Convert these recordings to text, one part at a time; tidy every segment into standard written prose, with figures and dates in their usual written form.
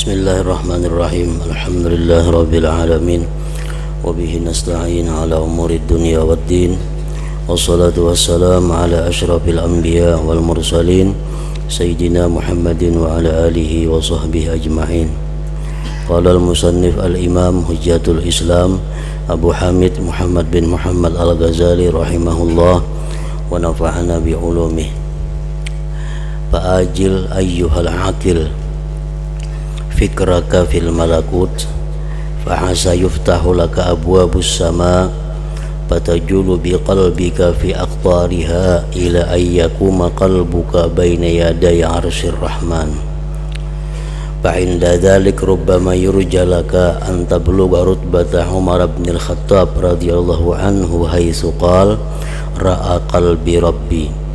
Bismillahirrahmanirrahim. Alhamdulillahirabbil alamin. Wa bihi nasta'in ala umuri dunya waddin. Wassalatu wassalamu ala asyrafil anbiya wal mursalin sayyidina Muhammadin wa ala alihi wa sahbihi ajma'in. Qala al-musannif al-imam hujjatul Islam Abu Hamid Muhammad bin Muhammad al-Ghazali rahimahullah wa nafa'ana bi ulumih. Fa'ajil ayyuhal aqil fikraka fil malakut fahasa yuftahu laka abwabus sama fatajulu biqalbika fi aqtariha ila ayyakuma qalbuka baina yaday arsyir rahman fa'inda dhalik rubbama yurjalaka an tablugha rutbata Umar bin al-Khattab radhiyallahu anhu haitsu qala ra'a qalbi rabbi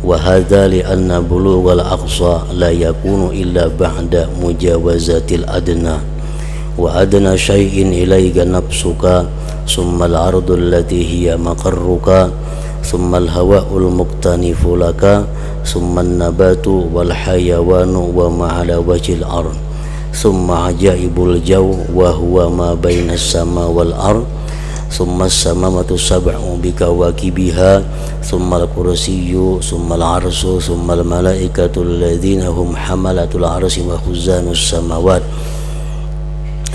wa hadza li anna bulughal aqsa la yakunu illa ba'da mujawazatil adna wa adna syai'in ilayka nafsuka summa al-ardu allati hiya maqarruka summa al-hawa'ul muqtanifu laka summa an-nabatu wal hayawanu wa ma 'ala wajhil ard summa ajaibul jaw wa huwa ma bainas sama wal ard summa as-samawatu sab'u bikawakibiha summa al-kursiyyu summa al-arsyu summa al-malaikatu alladhina hum hamalatul arsyi wa khuzanus samawat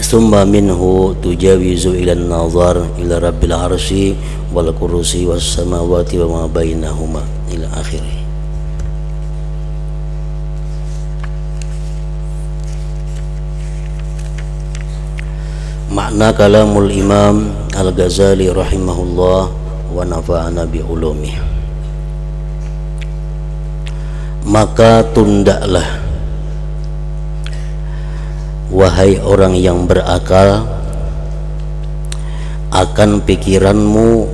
summa minhu tujawizu ila an-nazar ila rabbil arsyi wal kursyi was samawati wa ma bainahuma ila akhirih. Makna kalamul Imam Al-Ghazali rahimahullah wa nafa'ana bi ulumih. Maka tundaklah wahai orang yang berakal akan pikiranmu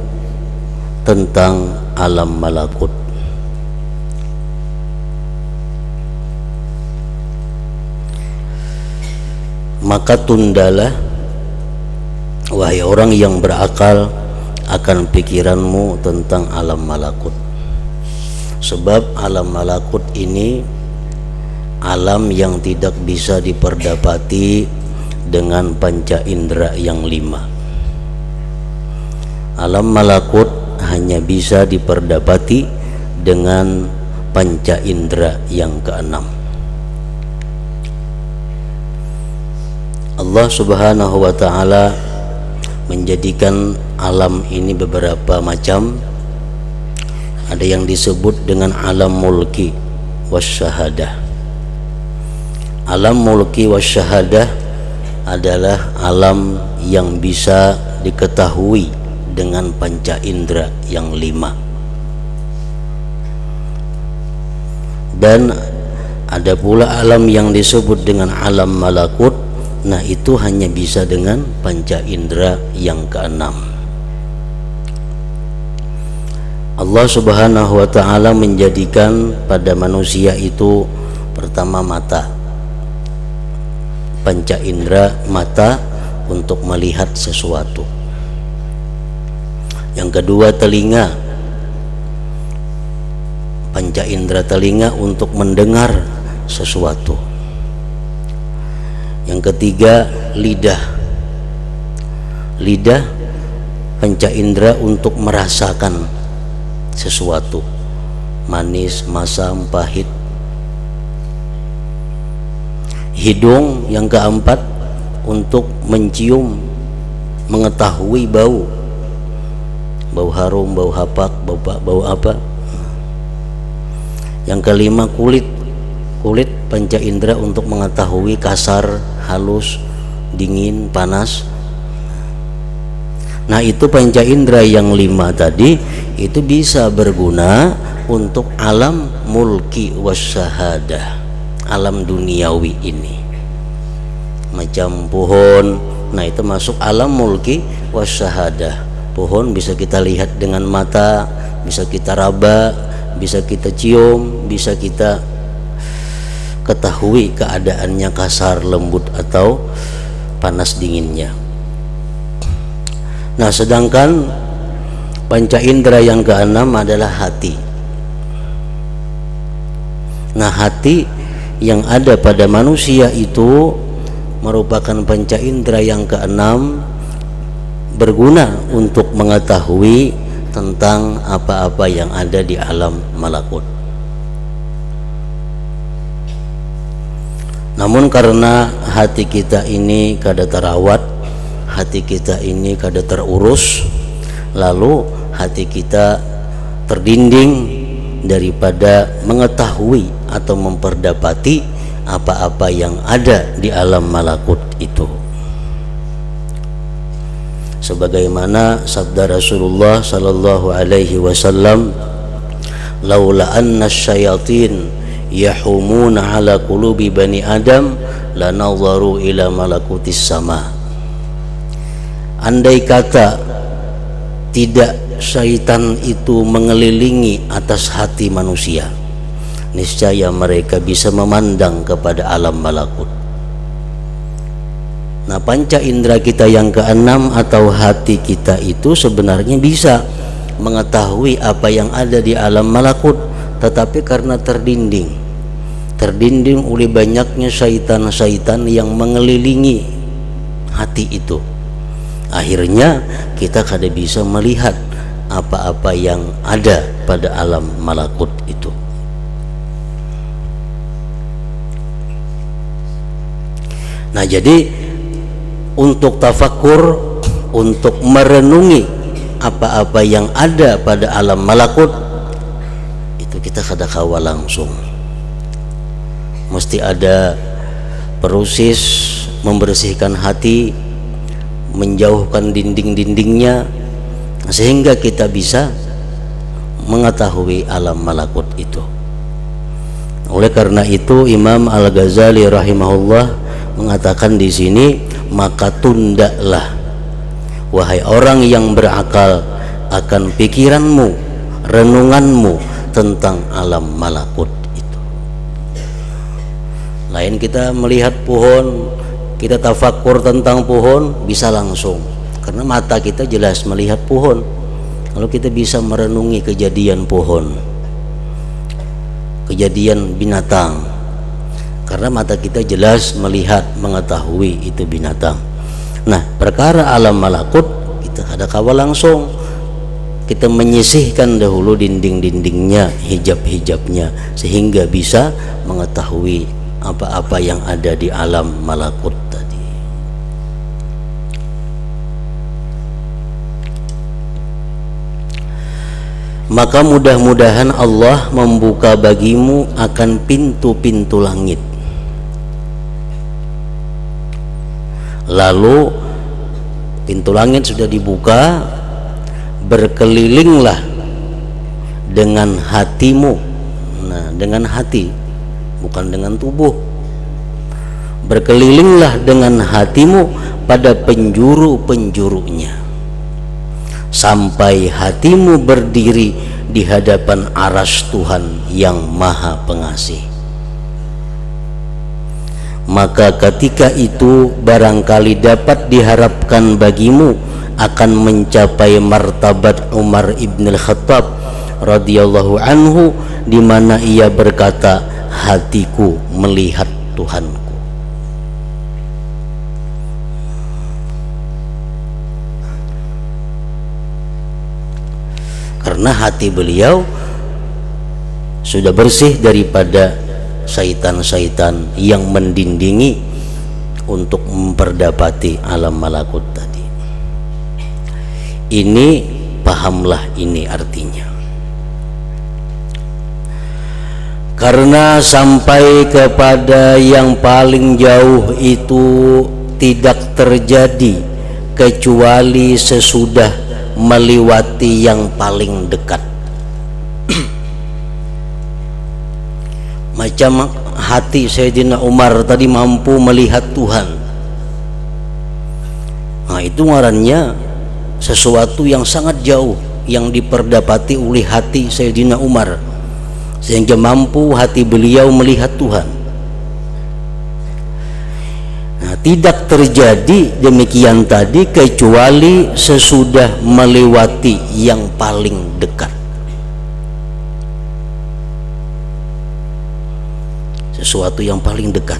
tentang alam malakut. Maka tundalah wahai orang yang berakal akan pikiranmu tentang alam malakut. Sebab alam malakut ini alam yang tidak bisa diperdapati dengan panca indera yang 5. Alam malakut hanya bisa diperdapati dengan panca indera yang ke-6. Allah Subhanahu wa ta'ala menjadikan alam ini beberapa macam. Ada yang disebut dengan alam mulki wasyahadah. Alam mulki wasyahadah adalah alam yang bisa diketahui dengan panca indera yang 5. Dan ada pula alam yang disebut dengan alam malakut. Nah, itu hanya bisa dengan panca indera yang ke-6. Allah Subhanahu wa ta'ala menjadikan pada manusia itu pertama mata, panca indera mata untuk melihat sesuatu. Yang kedua telinga, panca indera telinga untuk mendengar sesuatu. Yang ketiga lidah, lidah panca indera untuk merasakan sesuatu, manis, masam, pahit. Hidung yang keempat untuk mencium, mengetahui bau, bau harum, bau hapak, bau apa. Yang kelima kulit, kulit panca indera untuk mengetahui kasar, halus, dingin, panas. Nah, itu panca indera yang 5 tadi itu bisa berguna untuk alam mulki wasyahadah, alam duniawi ini. Macam pohon, nah itu masuk alam mulki wasyahadah. Pohon bisa kita lihat dengan mata, bisa kita raba, bisa kita cium, bisa kita ketahui keadaannya kasar, lembut atau panas dinginnya. Nah, sedangkan panca indera yang ke-6 adalah hati. Nah, hati yang ada pada manusia itu merupakan panca indera yang keenam, berguna untuk mengetahui tentang apa-apa yang ada di alam malakut. Namun karena hati kita ini kada terawat, hati kita ini kada terurus, lalu hati kita terdinding daripada mengetahui atau memperdapati apa-apa yang ada di alam malakut itu. Sebagaimana sabda Rasulullah sallallahu alaihi wasallam, laula anna syayatin yahumuna ala qulubi bani adam lanadharu ila malakutis sama. Andai kata tidak syaitan itu mengelilingi atas hati manusia, niscaya mereka bisa memandang kepada alam malakut. Nah, panca indera kita yang keenam atau hati kita itu sebenarnya bisa mengetahui apa yang ada di alam malakut, tetapi karena terdinding oleh banyaknya syaitan-syaitan yang mengelilingi hati itu, akhirnya kita kada bisa melihat apa-apa yang ada pada alam malakut itu. Nah, jadi untuk tafakur, untuk merenungi apa-apa yang ada pada alam malakut itu kita kada kawa langsung. Mesti ada proses membersihkan hati, menjauhkan dinding-dindingnya, sehingga kita bisa mengetahui alam malakut itu. Oleh karena itu Imam Al-Ghazali rahimahullah mengatakan di sini, maka tundalah wahai orang yang berakal akan pikiranmu, renunganmu tentang alam malakut itu. Lain kita melihat pohon, kita tafakur tentang pohon bisa langsung karena mata kita jelas melihat pohon. Kalau kita bisa merenungi kejadian pohon, kejadian binatang, karena mata kita jelas melihat, mengetahui itu binatang. Nah, perkara alam malakut kita ada kawal langsung, kita menyisihkan dahulu dinding-dindingnya, hijab-hijabnya, sehingga bisa mengetahui apa-apa yang ada di alam malakut tadi. Maka mudah-mudahan Allah membuka bagimu akan pintu-pintu langit. Lalu pintu langit sudah dibuka, berkelilinglah dengan hatimu. Nah, dengan hati, bukan dengan tubuh. Berkelilinglah dengan hatimu pada penjuru-penjurunya, sampai hatimu berdiri di hadapan arsy Tuhan yang Maha Pengasih. Maka ketika itu barangkali dapat diharapkan bagimu akan mencapai martabat Umar ibn al-Khattab radhiyallahu anhu, di mana ia berkata, hatiku melihat Tuhanku. Karena hati beliau sudah bersih daripada syaitan-syaitan yang mendindingi untuk memperdapati alam malakut tadi. Ini pahamlah ini artinya. Karena sampai kepada yang paling jauh itu tidak terjadi kecuali sesudah melewati yang paling dekat. Macam hati Sayyidina Umar tadi mampu melihat Tuhan. Nah, itu ngarannya sesuatu yang sangat jauh yang diperdapati oleh hati Sayyidina Umar, sehingga mampu hati beliau melihat Tuhan. Nah, tidak terjadi demikian tadi kecuali sesudah melewati yang paling dekat. Sesuatu yang paling dekat.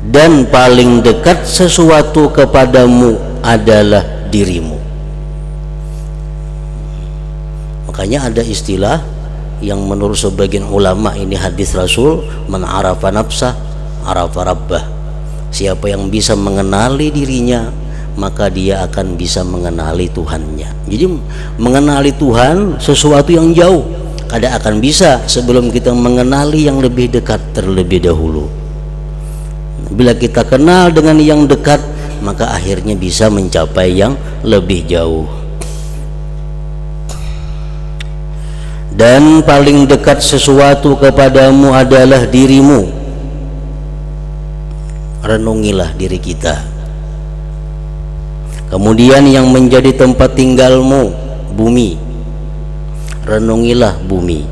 dan paling dekat sesuatu kepadamu adalah dirimu. Makanya ada istilah yang menurut sebagian ulama ini hadis Rasul, man arafa nafsah arafa rabbah. Siapa yang bisa mengenali dirinya, maka dia akan bisa mengenali Tuhannya. Jadi mengenali Tuhan sesuatu yang jauh, kada akan bisa sebelum kita mengenali yang lebih dekat terlebih dahulu. Bila kita kenal dengan yang dekat, maka akhirnya bisa mencapai yang lebih jauh. Dan paling dekat sesuatu kepadamu adalah dirimu. Renungilah diri kita. Kemudian yang menjadi tempat tinggalmu, bumi. Renungilah bumi.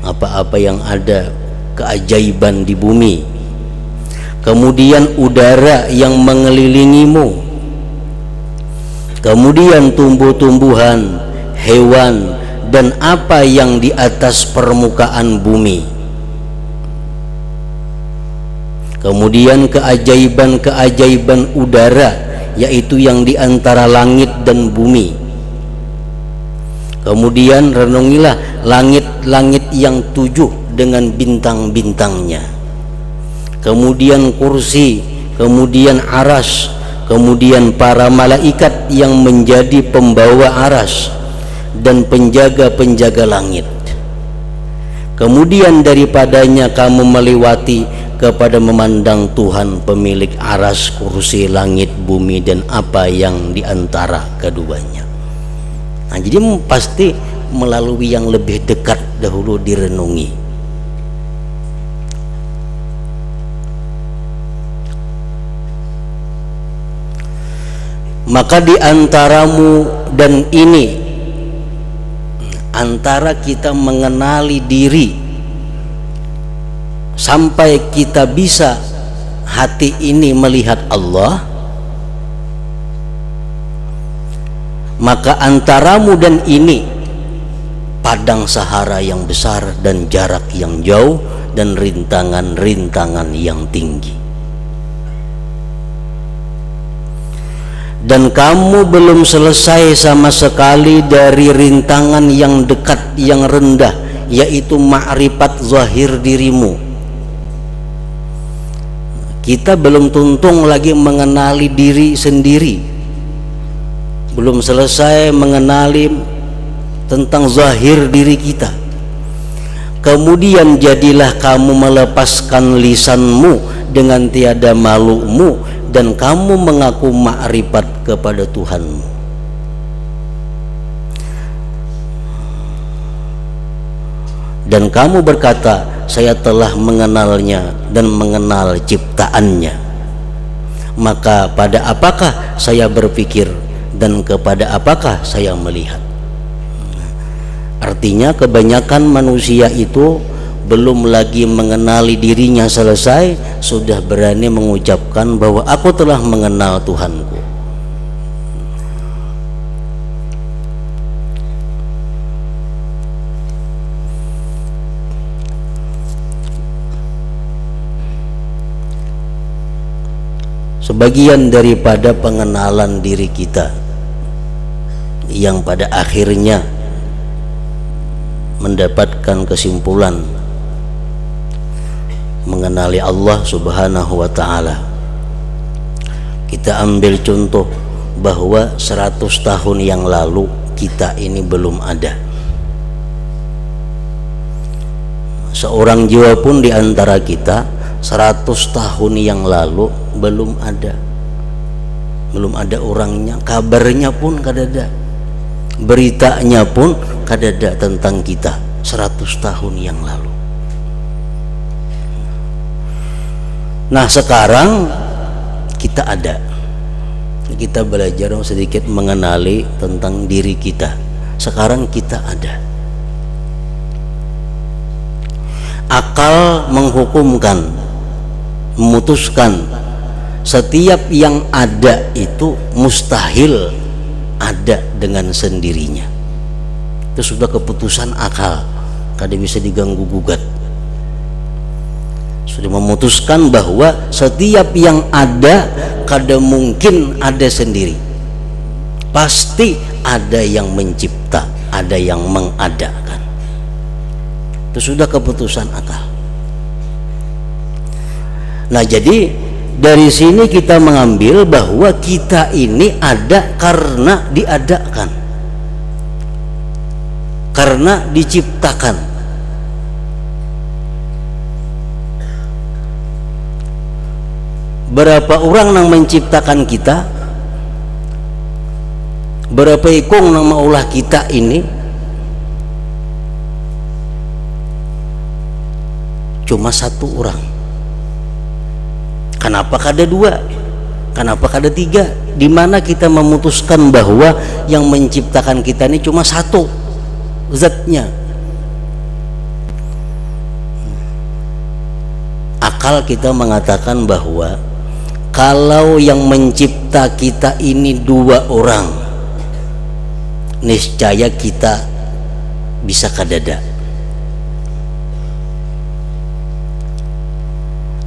Apa-apa yang ada keajaiban di bumi. Kemudian udara yang mengelilingimu. Kemudian tumbuh-tumbuhan, hewan, dan apa yang di atas permukaan bumi. Kemudian keajaiban-keajaiban udara, yaitu yang di antara langit dan bumi. Kemudian renungilah langit-langit yang 7 dengan bintang-bintangnya. Kemudian kursi, kemudian aras, kemudian para malaikat yang menjadi pembawa aras dan penjaga-penjaga langit. Kemudian daripadanya kamu melewati kepada memandang Tuhan pemilik aras, kursi, langit, bumi, dan apa yang diantara keduanya. Nah, jadi pasti melalui yang lebih dekat dahulu direnungi. Maka di antaramu dan ini, antara kita mengenali diri sampai kita bisa hati ini melihat Allah, maka antaramu dan ini padang sahara yang besar dan jarak yang jauh dan rintangan-rintangan yang tinggi. Dan kamu belum selesai sama sekali dari rintangan yang dekat, yang rendah, yaitu ma'rifat zahir dirimu. Kita belum tuntung lagi mengenali diri sendiri, belum selesai mengenali tentang zahir diri kita. Kemudian jadilah kamu melepaskan lisanmu dengan tiada malumu, dan kamu mengaku makrifat kepada Tuhanmu. Dan kamu berkata, saya telah mengenalnya dan mengenal ciptaannya. Maka pada apakah saya berpikir dan kepada apakah saya melihat? Artinya kebanyakan manusia itu belum lagi mengenali dirinya selesai, sudah berani mengucapkan bahwa aku telah mengenal Tuhanku. Sebagian daripada pengenalan diri kita yang pada akhirnya mendapatkan kesimpulan mengenali Allah Subhanahu wa ta'ala. Kita ambil contoh bahwa 100 tahun yang lalu kita ini belum ada. Seorang jiwa pun di antara kita 100 tahun yang lalu belum ada. Belum ada orangnya, kabarnya pun kadada, beritanya pun kadada tentang kita 100 tahun yang lalu. Nah, sekarang kita ada. Kita belajar sedikit mengenali tentang diri kita. Sekarang kita ada. Akal menghukumkan, memutuskan setiap yang ada itu mustahil ada dengan sendirinya. Itu sudah keputusan akal, kada bisa diganggu gugat. sudah memutuskan bahwa setiap yang ada kada mungkin ada sendiri, pasti ada yang mencipta, ada yang mengadakan. Itu sudah keputusan akal. Nah, jadi dari sini kita mengambil bahwa kita ini ada karena diadakan, karena diciptakan. Berapa orang yang menciptakan kita, berapa ikung yang maulah kita ini, cuma satu orang. Kenapa kada dua? Kenapa kada tiga? Di mana kita memutuskan bahwa yang menciptakan kita ini cuma satu zatnya? Akal kita mengatakan bahwa kalau yang mencipta kita ini dua orang, niscaya kita bisa kadada.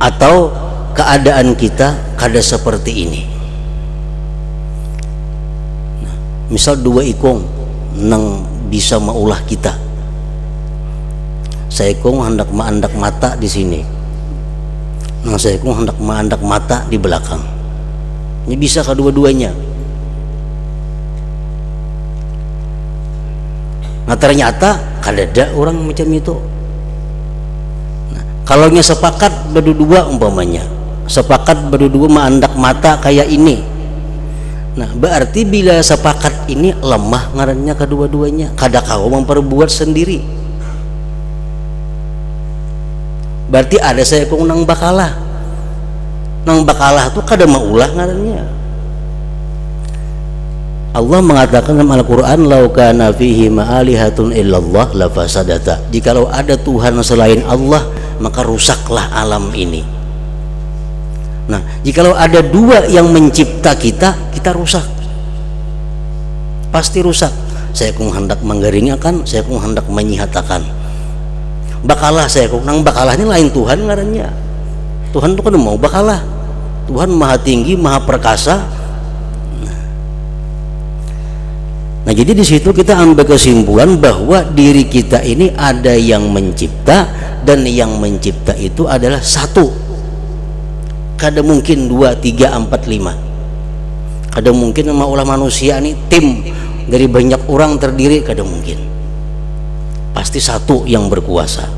Atau keadaan kita kada seperti ini. Nah, misal dua ikung nang bisa maulah kita. Saya ikung hendak maandak mata di sini, nang saya ikung hendak maandak mata di belakang. Ini bisa kedua-duanya. Nah, ternyata kadada orang macam itu. Kalau nya sepakat berdua umpamanya, sepakat berdua maandak mata kayak ini. Nah, berarti bila sepakat ini lemah ngarannya kedua-duanya, kada kau memperbuat sendiri. Berarti ada saya kong nang bakalah. Nang bakalah tuh kada maulah ngarannya. Allah mengatakan dalam Al-Quran, "Lau kana fihi ma'alihatun illallah la fasadata." Jikalau ada Tuhan selain Allah, maka rusaklah alam ini. Nah, jikalau ada dua yang mencipta kita, kita rusak. Pasti rusak. Saya kung hendak menggaringakan, saya kung hendak menyihatakan. Bakalah saya kung nang bakalah ini lain Tuhan ngarannya. Tuhan tuh kan mau bakalah. Tuhan maha tinggi, maha perkasa. Nah, jadi di situ kita ambil kesimpulan bahwa diri kita ini ada yang mencipta, dan yang mencipta itu adalah satu. Kada mungkin 2, 3, 4, 5. Kada mungkin sama ulah manusia ini tim dari banyak orang terdiri, kada mungkin. Pasti satu yang berkuasa.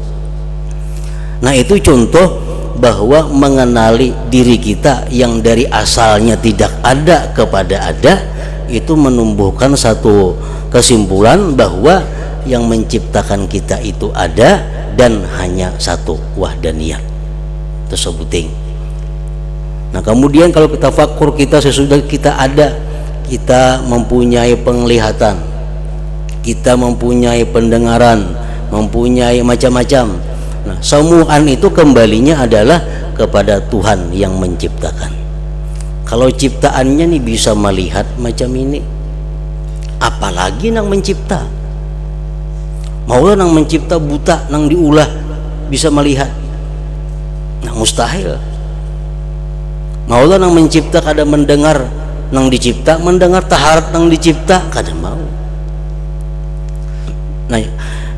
Nah, itu contoh bahwa mengenali diri kita yang dari asalnya tidak ada kepada ada, itu menumbuhkan satu kesimpulan bahwa yang menciptakan kita itu ada dan hanya satu, wahdaniyah. Itu sebuting. Nah, kemudian kalau kita fakur, kita sesudah kita ada, kita mempunyai penglihatan, kita mempunyai pendengaran, mempunyai macam-macam. Nah, semuaan itu kembalinya adalah kepada Tuhan yang menciptakan. Kalau ciptaannya nih bisa melihat macam ini, apalagi nang mencipta. Maulah nang mencipta buta, nang diulah bisa melihat. Nah, mustahil. Maulah nang mencipta kada mendengar, nang dicipta mendengar, taharat nang dicipta kada mau. Nah,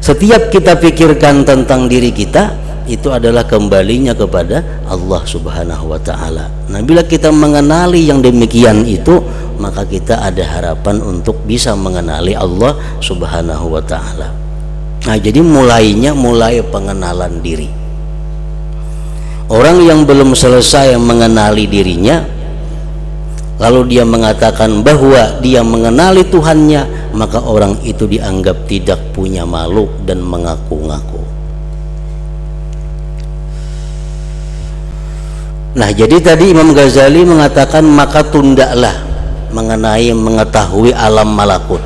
setiap kita pikirkan tentang diri kita, itu adalah kembalinya kepada Allah Subhanahu wa ta'ala. Nah, bila kita mengenali yang demikian itu, maka kita ada harapan untuk bisa mengenali Allah Subhanahu wa ta'ala. Nah, jadi mulai pengenalan diri. Orang yang belum selesai mengenali dirinya, lalu dia mengatakan bahwa dia mengenali Tuhannya, maka orang itu dianggap tidak punya malu dan mengaku-ngaku. Nah, jadi tadi Imam Ghazali mengatakan maka tundalah mengenai mengetahui alam malakut,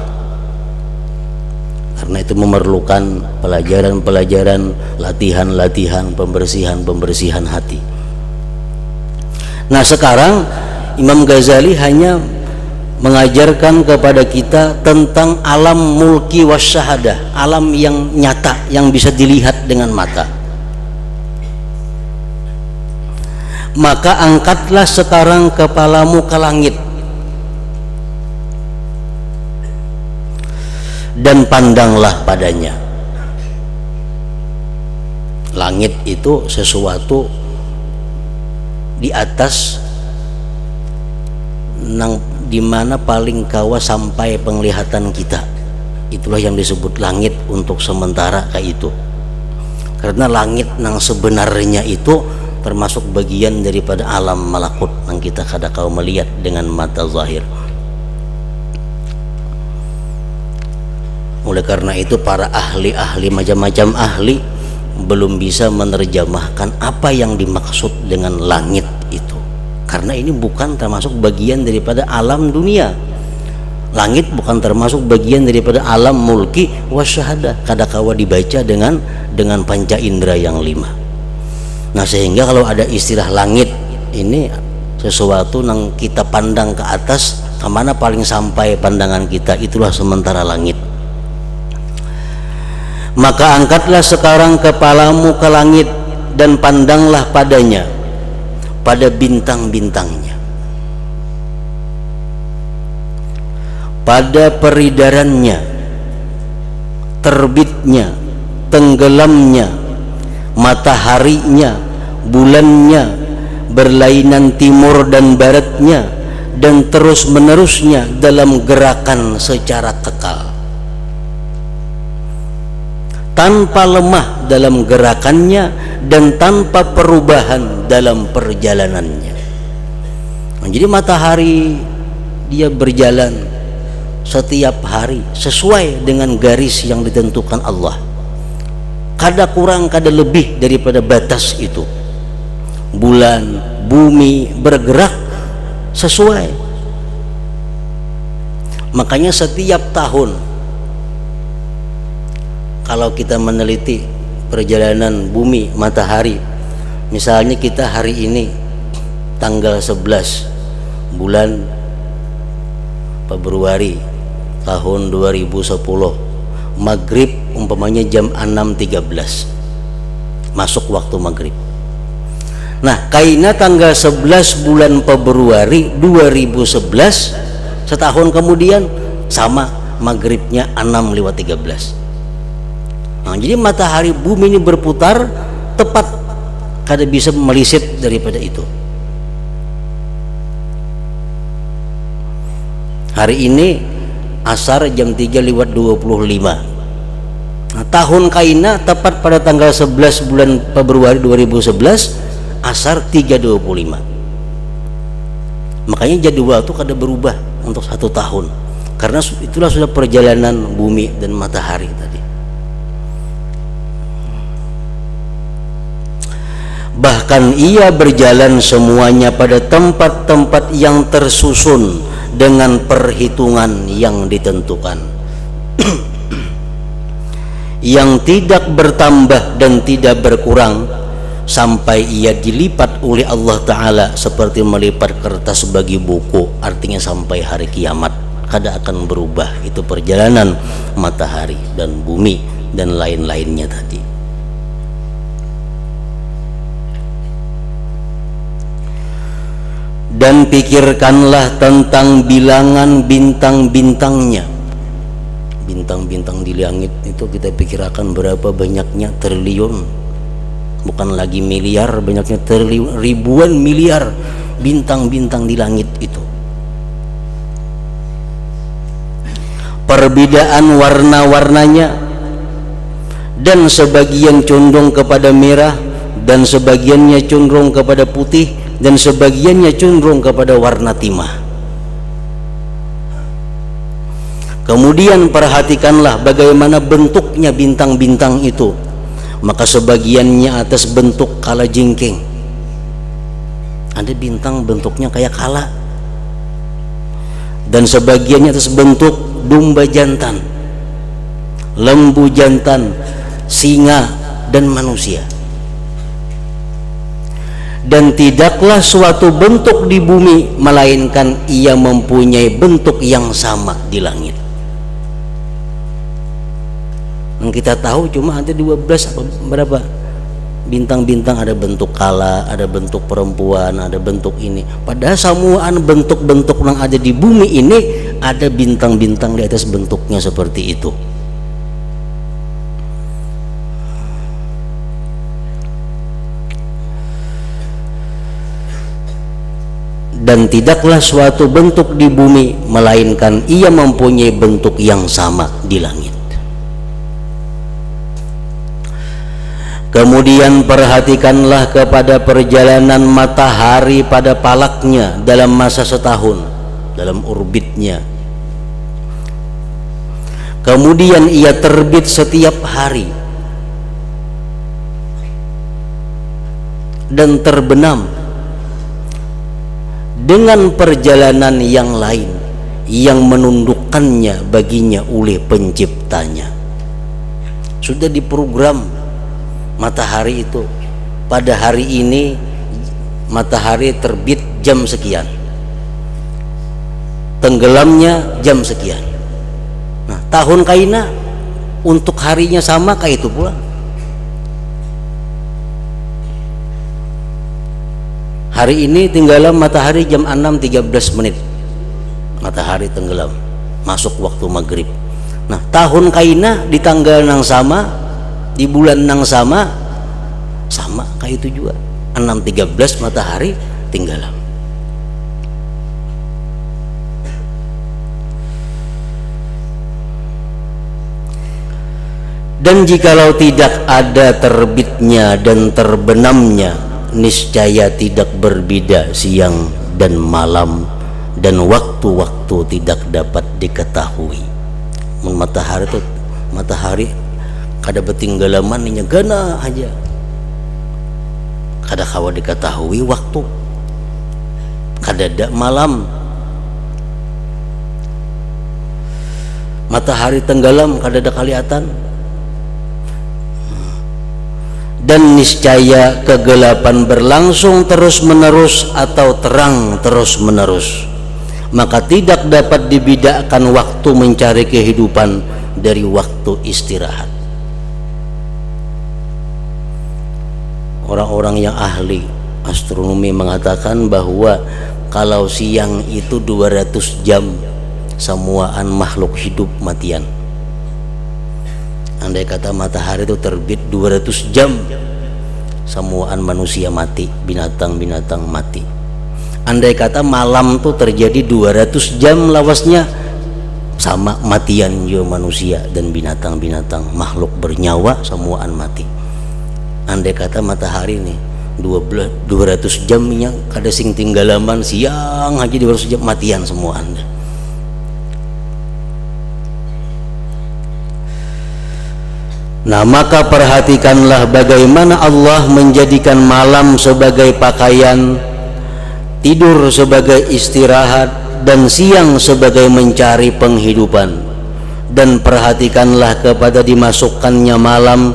karena itu memerlukan pelajaran-pelajaran, latihan-latihan, pembersihan hati. Nah, sekarang Imam Ghazali hanya mengajarkan kepada kita tentang alam mulki wasyahadah, alam yang nyata, yang bisa dilihat dengan mata. Maka angkatlah sekarang kepalamu ke langit dan pandanglah padanya. Langit itu sesuatu di atas nang dimana paling kawa sampai penglihatan kita. Itulah yang disebut langit untuk sementara kayak itu. Karena langit nang sebenarnya itu termasuk bagian daripada alam malakut yang kita kada kau melihat dengan mata zahir. Oleh karena itu para ahli-ahli, macam-macam ahli, belum bisa menerjemahkan apa yang dimaksud dengan langit itu, karena ini bukan termasuk bagian daripada alam dunia. Langit bukan termasuk bagian daripada alam mulki wasyahadah, kadakawa dibaca dengan panca indera yang 5. Nah, sehingga kalau ada istilah langit ini sesuatu yang kita pandang ke atas, kemana paling sampai pandangan kita, itulah sementara langit. Maka angkatlah sekarang kepalamu ke langit dan pandanglah padanya, pada bintang-bintangnya, pada peridarannya, terbitnya, tenggelamnya, mataharinya, bulannya, berlainan timur dan baratnya, dan terus menerusnya dalam gerakan secara kekal, tanpa lemah dalam gerakannya dan tanpa perubahan dalam perjalanannya. Nah, jadi matahari dia berjalan setiap hari sesuai dengan garis yang ditentukan Allah, kada kurang kada lebih daripada batas itu. Bulan, bumi bergerak sesuai. Makanya setiap tahun kalau kita meneliti perjalanan bumi matahari, misalnya kita hari ini tanggal 11 bulan Februari tahun 2010, maghrib umpamanya jam 6.13 masuk waktu maghrib. Nah, kaina tanggal 11 bulan Februari 2011, setahun kemudian sama maghribnya 6.13. Nah, jadi matahari bumi ini berputar tepat, kada bisa melisit daripada itu. Hari ini asar jam 3:25. Nah, tahun kaina tepat pada tanggal 11 bulan Februari 2011, asar 3:25. Makanya jadwal itu kada berubah untuk 1 tahun, karena itulah sudah perjalanan bumi dan matahari tadi. Bahkan ia berjalan semuanya pada tempat-tempat yang tersusun dengan perhitungan yang ditentukan, yang tidak bertambah dan tidak berkurang, sampai ia dilipat oleh Allah Ta'ala seperti melipat kertas bagi buku. Artinya sampai hari kiamat kada akan berubah itu perjalanan matahari dan bumi dan lain-lainnya tadi. Dan pikirkanlah tentang bilangan bintang-bintangnya. Bintang-bintang di langit itu kita pikirkan berapa banyaknya, triliun, bukan lagi miliar, banyaknya triliun, ribuan miliar bintang-bintang di langit itu. Perbedaan warna-warnanya, dan sebagian condong kepada merah, dan sebagiannya condong kepada putih, dan sebagiannya cenderung kepada warna timah. Kemudian perhatikanlah bagaimana bentuknya bintang-bintang itu. Maka sebagiannya atas bentuk kalajengking. Ada bintang bentuknya kayak kala. Dan sebagiannya atas bentuk domba jantan, lembu jantan, singa, dan manusia. Dan tidaklah suatu bentuk di bumi melainkan ia mempunyai bentuk yang sama di langit. Yang kita tahu cuma ada 12 apa berapa Bintang-bintang ada bentuk kala, ada bentuk perempuan, ada bentuk ini. Padahal semuaan bentuk-bentuk yang ada di bumi ini ada bintang-bintang di atas bentuknya seperti itu. Dan tidaklah suatu bentuk di bumi melainkan ia mempunyai bentuk yang sama di langit. Kemudian perhatikanlah kepada perjalanan matahari pada palaknya dalam masa setahun, dalam orbitnya. Kemudian ia terbit setiap hari dan terbenam dengan perjalanan yang lain yang menundukkannya baginya oleh penciptanya. Sudah diprogram matahari itu, pada hari ini matahari terbit jam sekian, tenggelamnya jam sekian. Nah, tahun kaina untuk harinya sama kayak itu pula. Hari ini tenggelam matahari jam 6.13 menit, matahari tenggelam masuk waktu maghrib. Nah, tahun kaina di tanggal nang sama, di bulan nang sama kayak itu juga, 6.13 matahari tenggelam. Dan jikalau tidak ada terbitnya dan terbenamnya, niscaya tidak berbeda siang dan malam, dan waktu-waktu tidak dapat diketahui. Matahari kada betinggalaman nya gana aja, kada kawa diketahui waktu, kada ada malam. Matahari tenggelam kada ada kelihatan. Dan niscaya kegelapan berlangsung terus menerus atau terang terus menerus, maka tidak dapat dibedakan waktu mencari kehidupan dari waktu istirahat. Orang-orang yang ahli astronomi mengatakan bahwa kalau siang itu 200 jam semuaan makhluk hidup matian. Andai kata matahari itu terbit 200 jam, semuaan manusia mati, binatang-binatang mati. Andai kata malam itu terjadi 200 jam lawasnya, sama matian juga manusia dan binatang-binatang, makhluk bernyawa semuaan mati. Andai kata matahari nih 200 jam yang kada sing tinggalaman, siang aja 200 jam matian semua Anda. Nah, maka perhatikanlah bagaimana Allah menjadikan malam sebagai pakaian, tidur sebagai istirahat, dan siang sebagai mencari penghidupan. Dan perhatikanlah kepada dimasukkannya malam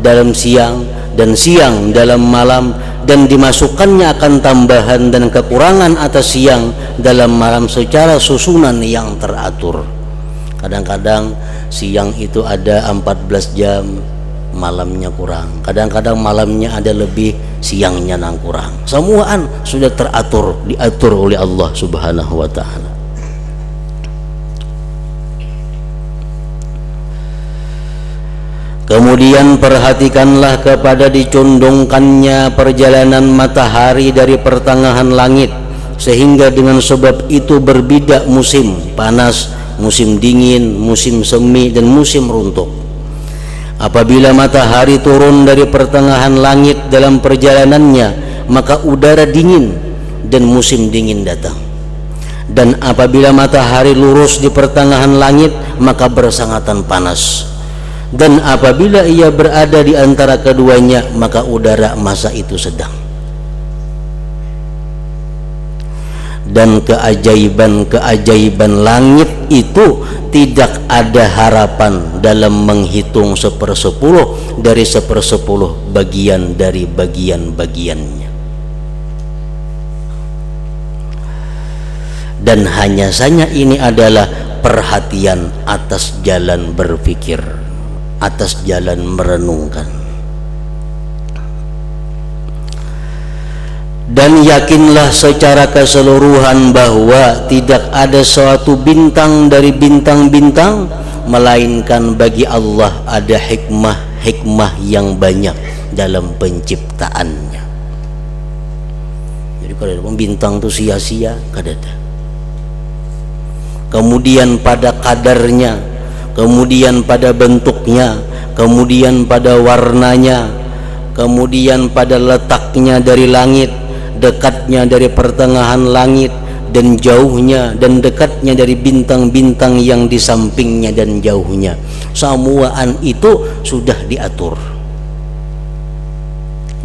dalam siang dan siang dalam malam, dan dimasukkannya akan tambahan dan kekurangan atas siang dalam malam secara susunan yang teratur. Kadang-kadang siang itu ada 14 jam, malamnya kurang. Kadang-kadang malamnya ada lebih, siangnya nang kurang. Semuaan sudah teratur, diatur oleh Allah Subhanahu wa ta'ala. Kemudian perhatikanlah kepada dicondongkannya perjalanan matahari dari pertengahan langit, sehingga dengan sebab itu berbeda musim panas, musim dingin, musim semi, dan musim runtuh. Apabila matahari turun dari pertengahan langit dalam perjalanannya, maka udara dingin dan musim dingin datang. Dan apabila matahari lurus di pertengahan langit, maka bersangatan panas. Dan apabila ia berada di antara keduanya, maka udara masa itu sedang. Dan keajaiban-keajaiban langit itu tidak ada harapan dalam menghitung 1/10 dari 1/10 bagian dari bagian-bagiannya. Dan hanya saja ini adalah perhatian atas jalan berpikir, atas jalan merenungkan. Dan yakinlah secara keseluruhan bahwa tidak ada suatu bintang dari bintang-bintang melainkan bagi Allah ada hikmah yang banyak dalam penciptaannya. Jadi kalau bintang itu sia-sia kadada. Kemudian pada kadarnya, kemudian pada bentuknya, kemudian pada warnanya, kemudian pada letaknya dari langit, dekatnya dari pertengahan langit, dan jauhnya dan dekatnya dari bintang-bintang yang di sampingnya dan jauhnya. Semuaan itu sudah diatur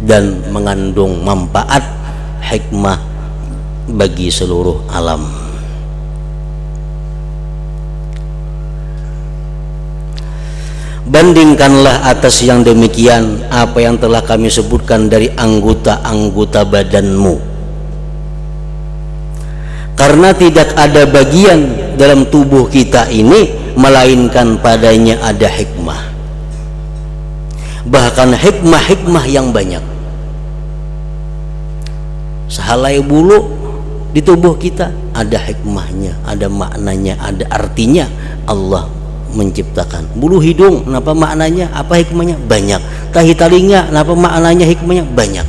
dan mengandung manfaat hikmah bagi seluruh alam. Bandingkanlah atas yang demikian apa yang telah kami sebutkan dari anggota-anggota badanmu, karena tidak ada bagian dalam tubuh kita ini melainkan padanya ada hikmah, bahkan hikmah yang banyak. Sehelai bulu di tubuh kita ada hikmahnya, ada maknanya, ada artinya. Allah menciptakan bulu hidung, kenapa maknanya, apa hikmahnya? Banyak. Tahi talinga, kenapa maknanya, hikmahnya? Banyak.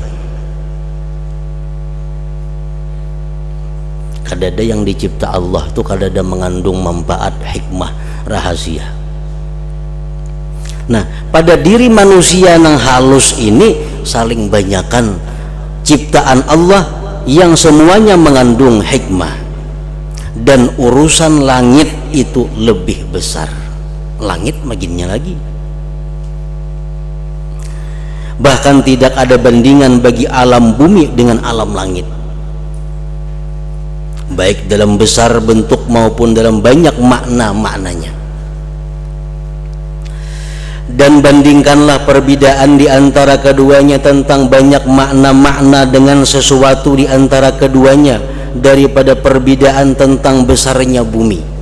Kadada yang dicipta Allah itu kadada mengandung manfaat, hikmah, rahasia. Nah, pada diri manusia yang halus ini saling banyakkan ciptaan Allah yang semuanya mengandung hikmah. Dan urusan langit itu lebih besar. Langit makinnya lagi. Bahkan tidak ada bandingan bagi alam bumi dengan alam langit, baik dalam besar bentuk maupun dalam banyak makna-maknanya. Dan bandingkanlah perbedaan di antara keduanya tentang banyak makna-makna dengan sesuatu di antara keduanya daripada perbedaan tentang besarnya bumi.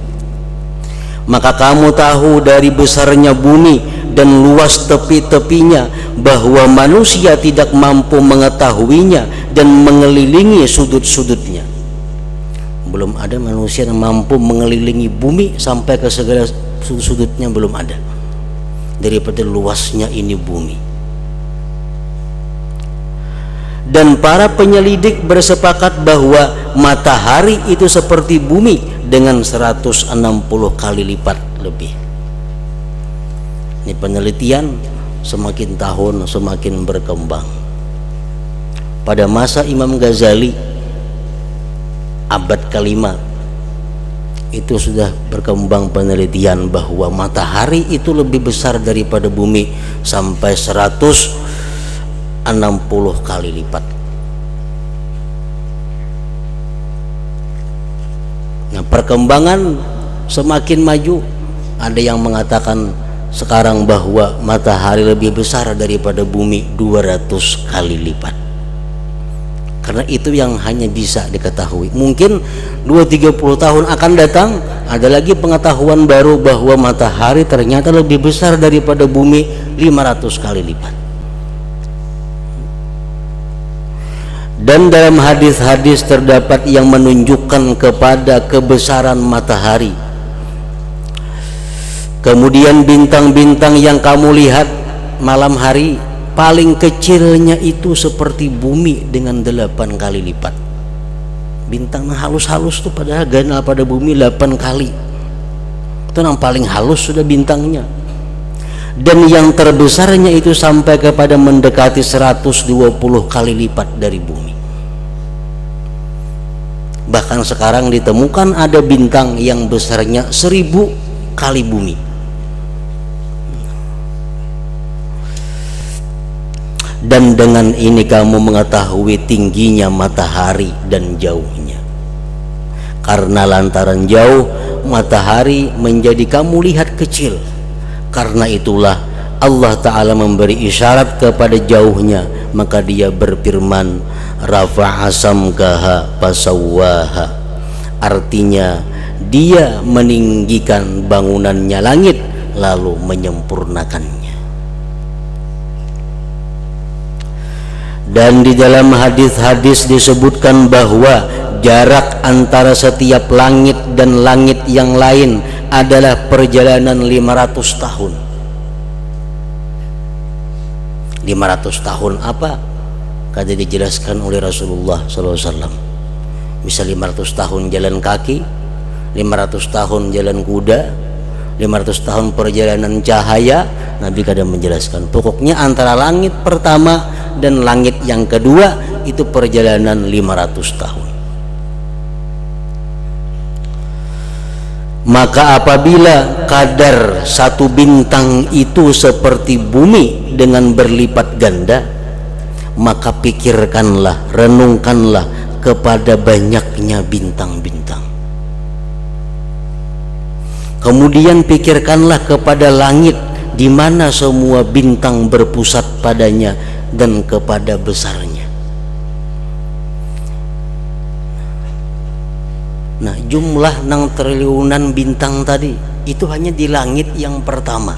Maka kamu tahu dari besarnya bumi dan luas tepi-tepinya bahwa manusia tidak mampu mengetahuinya dan mengelilingi sudut-sudutnya. Belum ada manusia yang mampu mengelilingi bumi sampai ke segala sudut-sudutnya, belum ada. Daripada luasnya ini bumi. Dan para penyelidik bersepakat bahwa matahari itu seperti bumi dengan 160 kali lipat lebih. Ini penelitian semakin tahun semakin berkembang. Pada masa Imam Ghazali abad ke-5 itu sudah berkembang penelitian bahwa matahari itu lebih besar daripada bumi sampai 160 kali lipat. Nah, perkembangan semakin maju. Ada yang mengatakan sekarang bahwa matahari lebih besar daripada bumi 200 kali lipat. Karena itu yang hanya bisa diketahui. Mungkin 20-30 tahun akan datang ada lagi pengetahuan baru bahwa matahari ternyata lebih besar daripada bumi 500 kali lipat. Dan dalam hadis-hadis terdapat yang menunjukkan kepada kebesaran matahari. Kemudian bintang-bintang yang kamu lihat malam hari paling kecilnya itu seperti bumi dengan 8 kali lipat. Bintang halus-halus tuh padahal ganal pada bumi 8 kali. Itu yang paling halus sudah bintangnya. Dan yang terbesarnya itu sampai kepada mendekati 120 kali lipat dari bumi. Bahkan sekarang ditemukan ada bintang yang besarnya 1000 kali bumi. Dan dengan ini kamu mengetahui tingginya matahari dan jauhnya. Karena lantaran jauh, matahari menjadi kamu lihat kecil. Karena itulah Allah Ta'ala memberi isyarat kepada jauhnya. Maka dia berfirman, rafa'a samkaha fasawwaha. Artinya dia meninggikan bangunannya langit lalu menyempurnakannya. Dan di dalam hadis-hadis disebutkan bahwa jarak antara setiap langit dan langit yang lain adalah perjalanan 500 tahun. 500 tahun apa? Kada dijelaskan oleh Rasulullah SAW. Bisa 500 tahun jalan kaki, 500 tahun jalan kuda, 500 tahun perjalanan cahaya. Nabi kada menjelaskan. Pokoknya antara langit pertama dan langit yang kedua itu perjalanan 500 tahun. Maka apabila kadar satu bintang itu seperti bumi dengan berlipat ganda, maka pikirkanlah, renungkanlah kepada banyaknya bintang-bintang. Kemudian pikirkanlah kepada langit di mana semua bintang berpusat padanya dan kepada besarnya. Nah, jumlah nang triliunan bintang tadi itu hanya di langit yang pertama.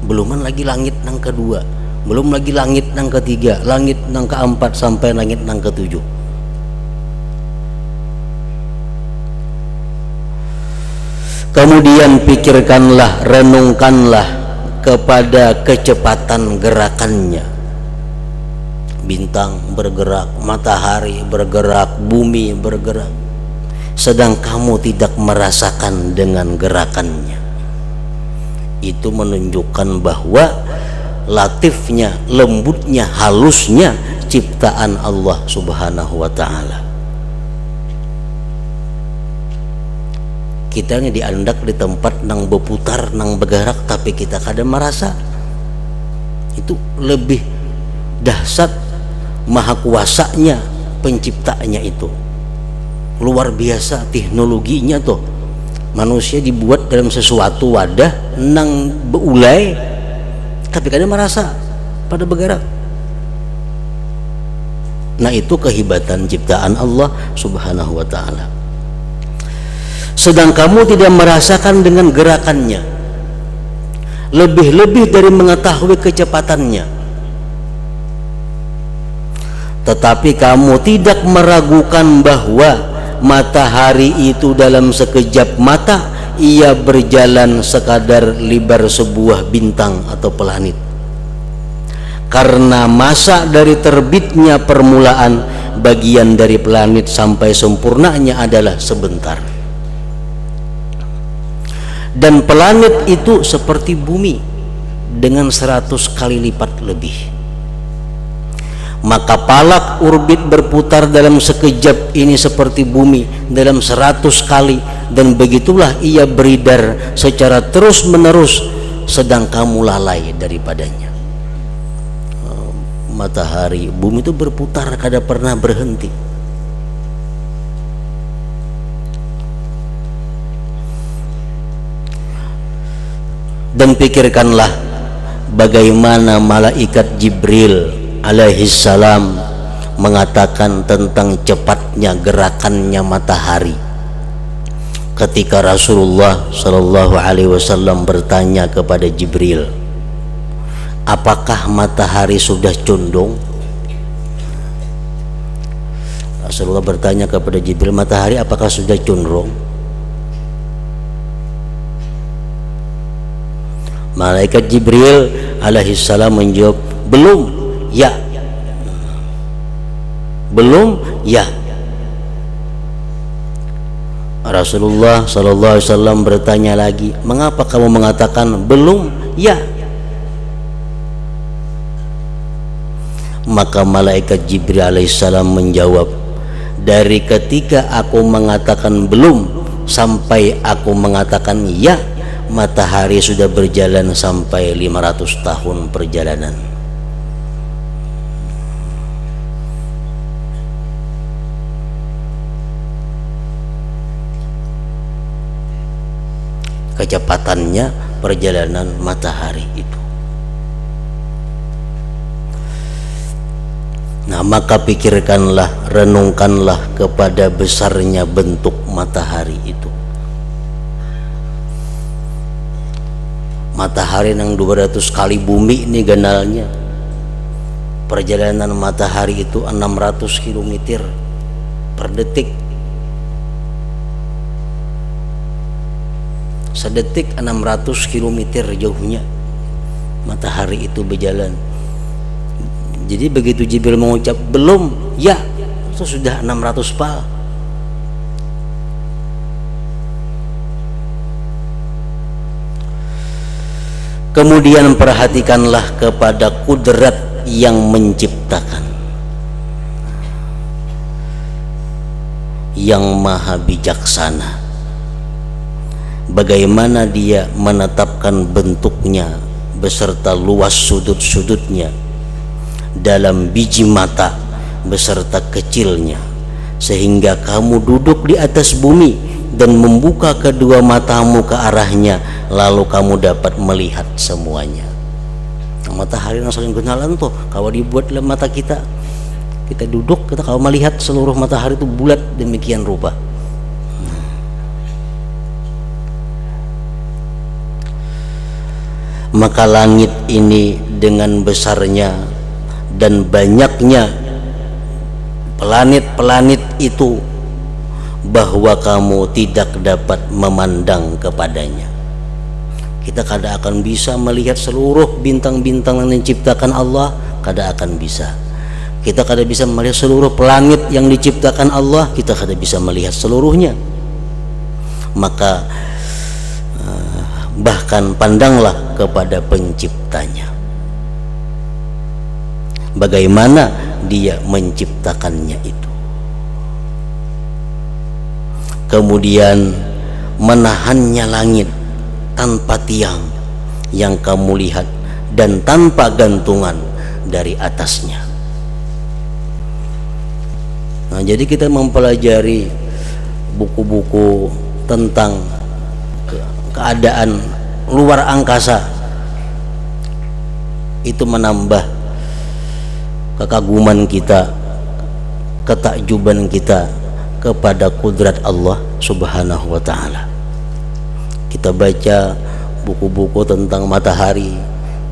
Beluman lagi langit nang kedua, belum lagi langit nang ketiga, langit nang keempat sampai langit nang ketujuh. Kemudian pikirkanlah, renungkanlah kepada kecepatan gerakannya. Bintang bergerak, matahari bergerak, bumi bergerak, sedang kamu tidak merasakan dengan gerakannya. Itu menunjukkan bahwa latifnya, lembutnya, halusnya ciptaan Allah Subhanahu wa ta'ala. Kita ini diandak di tempat nang berputar, nang bergerak, tapi kita kadang merasa. Itu lebih dahsyat maha kuasanya penciptanya itu. Luar biasa teknologinya tuh. Manusia dibuat dalam sesuatu wadah nang beulai, tapi kadang merasa pada bergerak. Nah, itu kehebatan ciptaan Allah Subhanahu wa ta'ala. Sedang kamu tidak merasakan dengan gerakannya, lebih-lebih dari mengetahui kecepatannya. Tetapi kamu tidak meragukan bahwa matahari itu dalam sekejap mata ia berjalan sekadar libar sebuah bintang atau planet. Karena masa dari terbitnya permulaan bagian dari planet sampai sempurnanya adalah sebentar. Dan planet itu seperti bumi dengan 100 kali lipat lebih. Maka palak orbit berputar dalam sekejap ini seperti bumi dalam 100 kali, dan begitulah ia beredar secara terus menerus sedang kamu lalai daripadanya. Matahari, bumi itu berputar kada pernah berhenti. Dan pikirkanlah bagaimana malaikat Jibril alaihissalam mengatakan tentang cepatnya gerakannya matahari ketika Rasulullah Shallallahu Alaihi Wasallam bertanya kepada Jibril, apakah matahari sudah condong? Rasulullah bertanya kepada Jibril, matahari apakah sudah condong? Malaikat Jibril alaihissalam menjawab, belum, ya. Belum, ya. Rasulullah SAW bertanya lagi, mengapa kamu mengatakan belum, ya? Maka malaikat Jibril alaihissalam menjawab, dari ketika aku mengatakan belum sampai aku mengatakan ya, matahari sudah berjalan sampai 500 tahun perjalanan. Kecepatannya perjalanan matahari itu. Nah, maka pikirkanlah, renungkanlah kepada besarnya bentuk matahari itu. Matahari yang 200 kali bumi ini ganalnya. Perjalanan matahari itu 600 km per detik. Sedetik 600 km jauhnya matahari itu berjalan. Jadi begitu Jibril mengucap belum, ya, itu sudah 600 pal. Kemudian perhatikanlah kepada kudrat yang menciptakan, yang maha bijaksana. Bagaimana dia menetapkan bentuknya beserta luas sudut-sudutnya dalam biji mata beserta kecilnya, sehingga kamu duduk di atas bumi dan membuka kedua matamu ke arahnya, lalu kamu dapat melihat semuanya. Matahari yang saling kenalan tuh kalau dibuat dalam mata kita, kita duduk, kita kalau melihat seluruh matahari itu bulat demikian rupa. Maka langit ini dengan besarnya dan banyaknya planet-planet itu, bahwa kamu tidak dapat memandang kepadanya. Kita kada akan bisa melihat seluruh bintang-bintang yang diciptakan Allah, kada akan bisa. Kita kada bisa melihat seluruh planet yang diciptakan Allah, kita kada bisa melihat seluruhnya. Maka bahkan pandanglah kepada penciptanya, bagaimana dia menciptakannya itu. Kemudian menahannya langit tanpa tiang yang kamu lihat dan tanpa gantungan dari atasnya. Nah, jadi kita mempelajari buku-buku tentang keadaan luar angkasa itu menambah kekaguman kita, ketakjuban kita kepada kudrat Allah Subhanahu wa ta'ala. Kita baca buku-buku tentang matahari,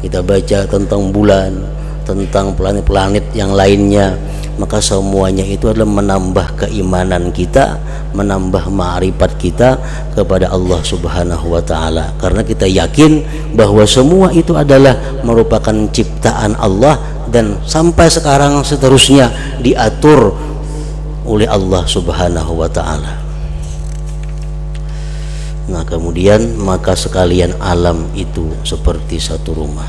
kita baca tentang bulan, tentang planet-planet yang lainnya, maka semuanya itu adalah menambah keimanan kita, menambah ma'rifat kita kepada Allah Subhanahu wa ta'ala, karena kita yakin bahwa semua itu adalah merupakan ciptaan Allah dan sampai sekarang seterusnya diatur oleh Allah Subhanahu wa ta'ala. Nah, kemudian maka sekalian alam itu seperti satu rumah.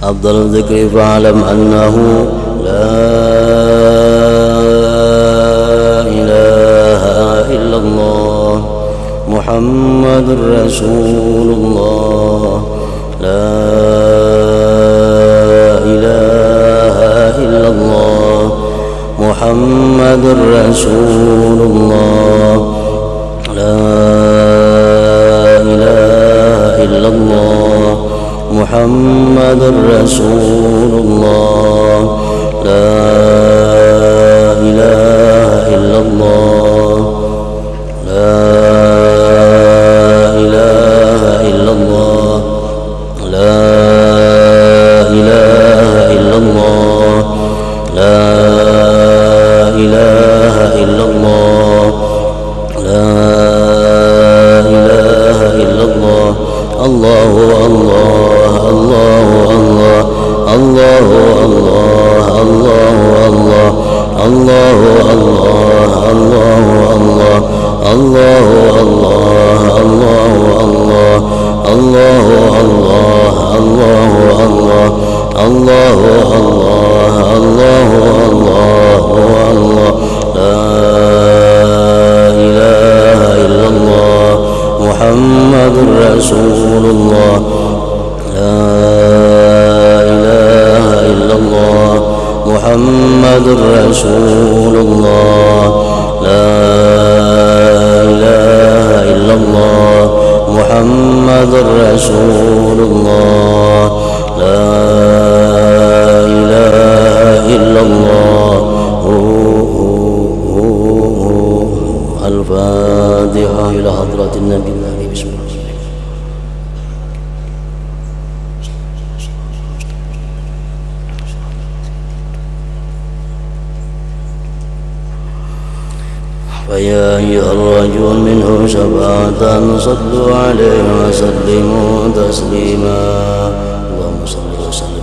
Afdal dzikri fa'lam annahu la ilaha illallah Muhammadur Rasulullah, la ilaha illallah Muhammadur Rasulullah, la ilaha illallah Muhammadur Rasulullah, la ilaha illallah, la ilaha illallah, la ilaha illallah, la ilaha illallah, la ilaha illallah. Allahu Allah, Allahu Allah, Allahu Allah, Allahu Allah, Allahu Allah, Allahu Allah, Allahu Allah, Allahu Allah, Allahu Allah, Allahu Allah, Allahu Allah, Allahu Allah, la ilaha illallah Muhammadur Rasulullah, la ilaha illallah Muhammadur Rasulullah, la ilaha illallah Muhammadur Rasulullah, la ilaha الفاتحة إلى حضرة النبي النبي بسم الله. فيا أيها الرجل منه شفاعة صلوا عليه وسلموا تسليما اللهم صل وسلم